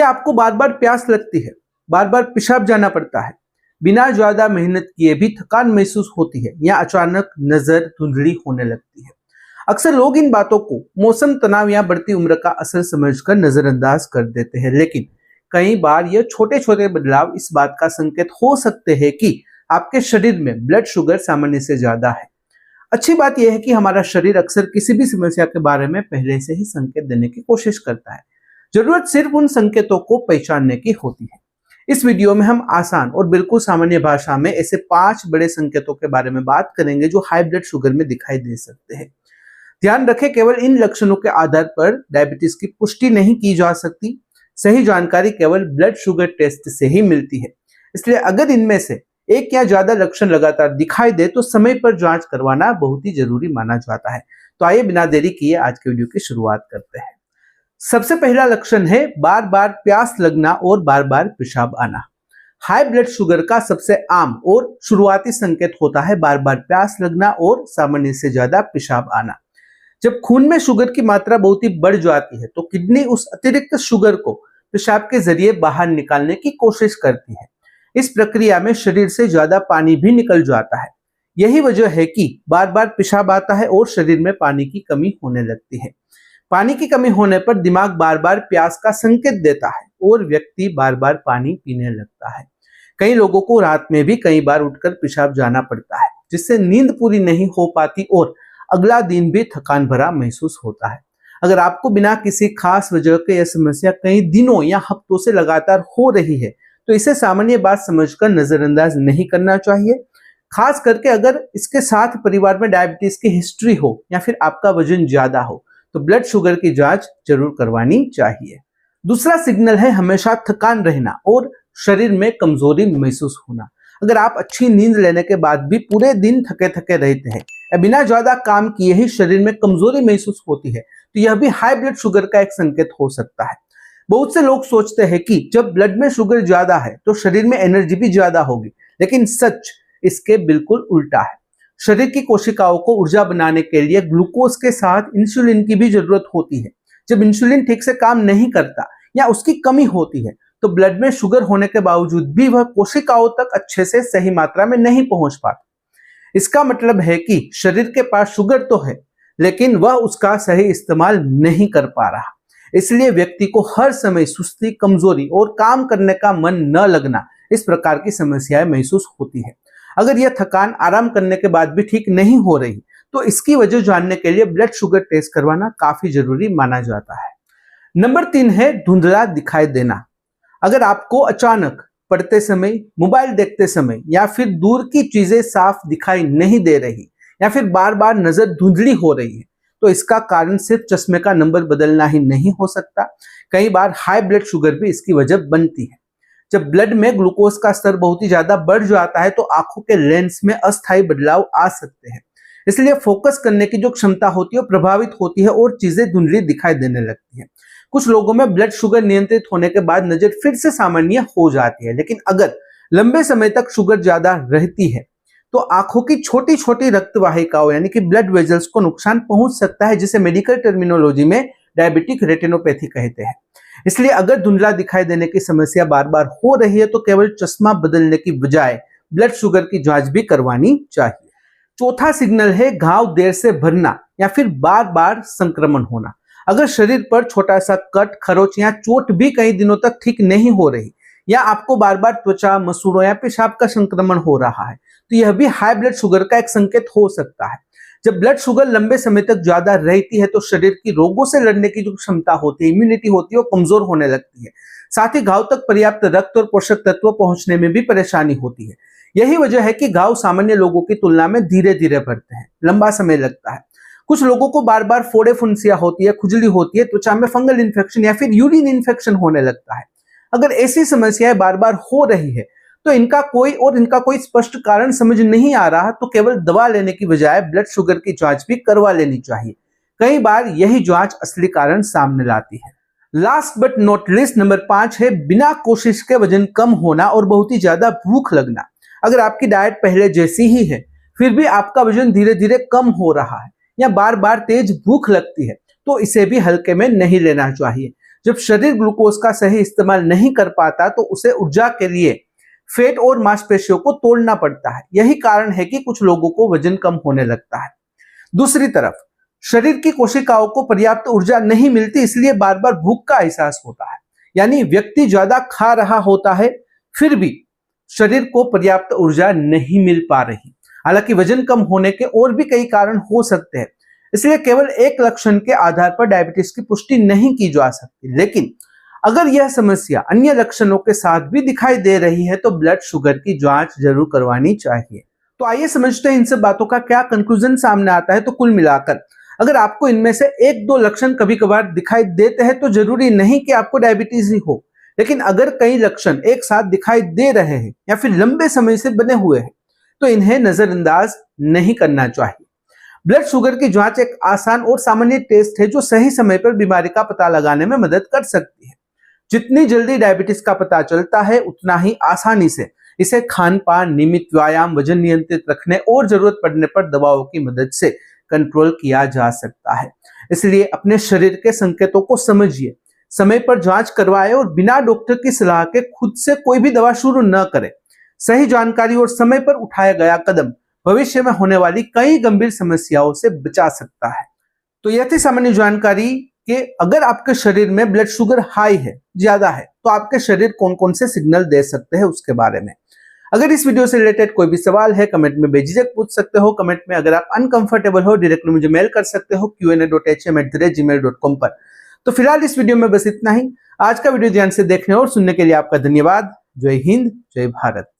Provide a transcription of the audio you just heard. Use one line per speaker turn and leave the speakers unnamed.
क्या आपको बार बार प्यास लगती है, बार बार पेशाब जाना पड़ता है, बिना ज्यादा मेहनत किए भी थकान महसूस होती है या अचानक नजर धुंधली होने लगती है? अक्सर लोग इन बातों को मौसम, तनाव या बढ़ती उम्र का असर समझकर नजरअंदाज कर देते हैं, लेकिन कई बार ये छोटे छोटे बदलाव इस बात का संकेत हो सकते हैं कि आपके शरीर में ब्लड शुगर सामान्य से ज्यादा है। अच्छी बात यह है कि हमारा शरीर अक्सर किसी भी समस्या के बारे में पहले से ही संकेत देने की कोशिश करता है। जरूरत सिर्फ उन संकेतों को पहचानने की होती है। इस वीडियो में हम आसान और बिल्कुल सामान्य भाषा में ऐसे 5 बड़े संकेतों के बारे में बात करेंगे जो हाई ब्लड शुगर में दिखाई दे सकते हैं। ध्यान रखें, केवल इन लक्षणों के आधार पर डायबिटीज की पुष्टि नहीं की जा सकती। सही जानकारी केवल ब्लड शुगर टेस्ट से ही मिलती है। इसलिए अगर इनमें से एक या ज्यादा लक्षण लगातार दिखाई दे तो समय पर जांच करवाना बहुत ही जरूरी माना जाता है। तो आइए बिना देरी किए आज के वीडियो की शुरुआत करते हैं। सबसे पहला लक्षण है बार बार प्यास लगना और बार बार पेशाब आना। हाई ब्लड शुगर का सबसे आम और शुरुआती संकेत होता है बार बार प्यास लगना और सामान्य से ज्यादा पेशाब आना। जब खून में शुगर की मात्रा बहुत ही बढ़ जाती है तो किडनी उस अतिरिक्त शुगर को पेशाब के जरिए बाहर निकालने की कोशिश करती है। इस प्रक्रिया में शरीर से ज्यादा पानी भी निकल जाता है। यही वजह है कि बार बार पेशाब आता है और शरीर में पानी की कमी होने लगती है। पानी की कमी होने पर दिमाग बार बार प्यास का संकेत देता है और व्यक्ति बार बार पानी पीने लगता है। कई लोगों को रात में भी कई बार उठकर पेशाब जाना पड़ता है, जिससे नींद पूरी नहीं हो पाती और अगला दिन भी थकान भरा महसूस होता है। अगर आपको बिना किसी खास वजह के यह समस्या कई दिनों या हफ्तों से लगातार हो रही है तो इसे सामान्य बात समझकर नजरअंदाज नहीं करना चाहिए। खास करके अगर इसके साथ परिवार में डायबिटीज की हिस्ट्री हो या फिर आपका वजन ज्यादा हो तो ब्लड शुगर की जांच जरूर करवानी चाहिए। दूसरा सिग्नल है हमेशा थकान रहना और शरीर में कमजोरी महसूस होना। अगर आप अच्छी नींद लेने के बाद भी पूरे दिन थके थके रहते हैं या बिना ज्यादा काम किए ही शरीर में कमजोरी महसूस होती है तो यह भी हाई ब्लड शुगर का एक संकेत हो सकता है। बहुत से लोग सोचते हैं कि जब ब्लड में शुगर ज्यादा है तो शरीर में एनर्जी भी ज्यादा होगी, लेकिन सच इसके बिल्कुल उल्टा है। शरीर की कोशिकाओं को ऊर्जा बनाने के लिए ग्लूकोज के साथ इंसुलिन की भी जरूरत होती है। जब इंसुलिन ठीक से काम नहीं करता या उसकी कमी होती है तो ब्लड में शुगर होने के बावजूद भी वह कोशिकाओं तक अच्छे से सही मात्रा में नहीं पहुंच पाता। इसका मतलब है कि शरीर के पास शुगर तो है, लेकिन वह उसका सही इस्तेमाल नहीं कर पा रहा। इसलिए व्यक्ति को हर समय सुस्ती, कमजोरी और काम करने का मन न लगना, इस प्रकार की समस्याएं महसूस होती है। अगर यह थकान आराम करने के बाद भी ठीक नहीं हो रही तो इसकी वजह जानने के लिए ब्लड शुगर टेस्ट करवाना काफी जरूरी माना जाता है। नंबर 3 है धुंधला दिखाई देना। अगर आपको अचानक पढ़ते समय, मोबाइल देखते समय या फिर दूर की चीजें साफ दिखाई नहीं दे रही या फिर बार बार नजर धुंधली हो रही है तो इसका कारण सिर्फ चश्मे का नंबर बदलना ही नहीं हो सकता। कई बार हाई ब्लड शुगर भी इसकी वजह बनती है। जब ब्लड में ग्लूकोज का स्तर बहुत ही ज्यादा बढ़ जाता है तो आंखों के लेंस में अस्थायी बदलाव आ सकते हैं। इसलिए फोकस करने की जो क्षमता होती है प्रभावित होती है और चीजें धुंधली दिखाई देने लगती है। कुछ लोगों में ब्लड शुगर नियंत्रित होने के बाद नजर फिर से सामान्य हो जाती है, लेकिन अगर लंबे समय तक शुगर ज्यादा रहती है तो आंखों की छोटी छोटी रक्त वाहिकाओं यानी कि ब्लड वेजल्स को नुकसान पहुंच सकता है, जिसे मेडिकल टर्मिनोलॉजी में डायबिटिक रेटिनोपैथी कहते हैं। इसलिए अगर धुंधला दिखाई देने की समस्या बार बार हो रही है तो केवल चश्मा बदलने की बजाय ब्लड शुगर की जांच भी करवानी चाहिए। चौथा सिग्नल है घाव देर से भरना या फिर बार बार संक्रमण होना। अगर शरीर पर छोटा सा कट, खरोच या चोट भी कई दिनों तक ठीक नहीं हो रही या आपको बार बार त्वचा, मसूड़ों या पेशाब का संक्रमण हो रहा है तो यह भी हाई ब्लड शुगर का एक संकेत हो सकता है। जब ब्लड शुगर लंबे समय तक ज्यादा रहती है तो शरीर की रोगों से लड़ने की जो क्षमता होती है, इम्यूनिटी होती है, वो कमजोर होने लगती है। साथ ही घाव तक पर्याप्त रक्त और पोषक तत्व पहुंचने में भी परेशानी होती है। यही वजह है कि घाव सामान्य लोगों की तुलना में धीरे धीरे बढ़ते हैं, लंबा समय लगता है। कुछ लोगों को बार बार फोड़े फुंसियां होती है, खुजली होती है, त्वचा में फंगल इन्फेक्शन या फिर यूरिन इन्फेक्शन होने लगता है। अगर ऐसी समस्याएं बार बार हो रही है तो इनका कोई स्पष्ट कारण समझ नहीं आ रहा तो केवल दवा लेने की बजाय ब्लड शुगर की जांच भी करवा लेनी चाहिए। कई बार यही जांच असली कारण सामने लाती है। Last but not least number 5 है बिना कोशिश के वजन कम होना और बहुत ही ज्यादा भूख लगना। अगर आपकी डाइट पहले जैसी ही है फिर भी आपका वजन धीरे धीरे कम हो रहा है या बार बार तेज भूख लगती है तो इसे भी हल्के में नहीं लेना चाहिए। जब शरीर ग्लूकोज का सही इस्तेमाल नहीं कर पाता तो उसे ऊर्जा के लिए फैट और मांसपेशियों को तोड़ना पड़ता है। यही कारण है कि कुछ लोगों को वजन कम होने लगता है। दूसरी तरफ शरीर की कोशिकाओं को पर्याप्त ऊर्जा नहीं मिलती, इसलिए बार बार भूख का एहसास होता है। यानी व्यक्ति ज्यादा खा रहा होता है फिर भी शरीर को पर्याप्त ऊर्जा नहीं मिल पा रही। हालांकि वजन कम होने के और भी कई कारण हो सकते हैं, इसलिए केवल एक लक्षण के आधार पर डायबिटीज की पुष्टि नहीं की जा सकती। लेकिन अगर यह समस्या अन्य लक्षणों के साथ भी दिखाई दे रही है तो ब्लड शुगर की जांच जरूर करवानी चाहिए। तो आइए समझते हैं इन सब बातों का क्या कंक्लूजन सामने आता है। तो कुल मिलाकर अगर आपको इनमें से एक दो लक्षण कभी कभार दिखाई देते हैं तो जरूरी नहीं कि आपको डायबिटीज ही हो, लेकिन अगर कई लक्षण एक साथ दिखाई दे रहे हैं या फिर लंबे समय से बने हुए हैं तो इन्हें नजरअंदाज नहीं करना चाहिए। ब्लड शुगर की जांच एक आसान और सामान्य टेस्ट है जो सही समय पर बीमारी का पता लगाने में मदद कर सकती है। जितनी जल्दी डायबिटीज का पता चलता है उतना ही आसानी से इसे खान पान, नियमित व्यायाम, वजन नियंत्रित रखने और जरूरत पड़ने पर दवाओं की मदद से कंट्रोल किया जा सकता है। इसलिए अपने शरीर के संकेतों को समझिए, समय पर जांच करवाएं और बिना डॉक्टर की सलाह के खुद से कोई भी दवा शुरू न करें। सही जानकारी और समय पर उठाया गया कदम भविष्य में होने वाली कई गंभीर समस्याओं से बचा सकता है। तो यह थी सामान्य जानकारी कि अगर आपके शरीर में ब्लड शुगर हाई है, ज्यादा है, तो आपके शरीर कौन कौन से सिग्नल दे सकते हैं उसके बारे में। अगर इस वीडियो से रिलेटेड कोई भी सवाल है कमेंट में बेझिझक पूछ सकते हो। कमेंट में अगर आप अनकंफर्टेबल हो डायरेक्टली मुझे मेल कर सकते हो qa.hm@gmail.com पर। तो फिलहाल इस वीडियो में बस इतना ही। आज का वीडियो ध्यान से देखने और सुनने के लिए आपका धन्यवाद। जय हिंद, जय भारत।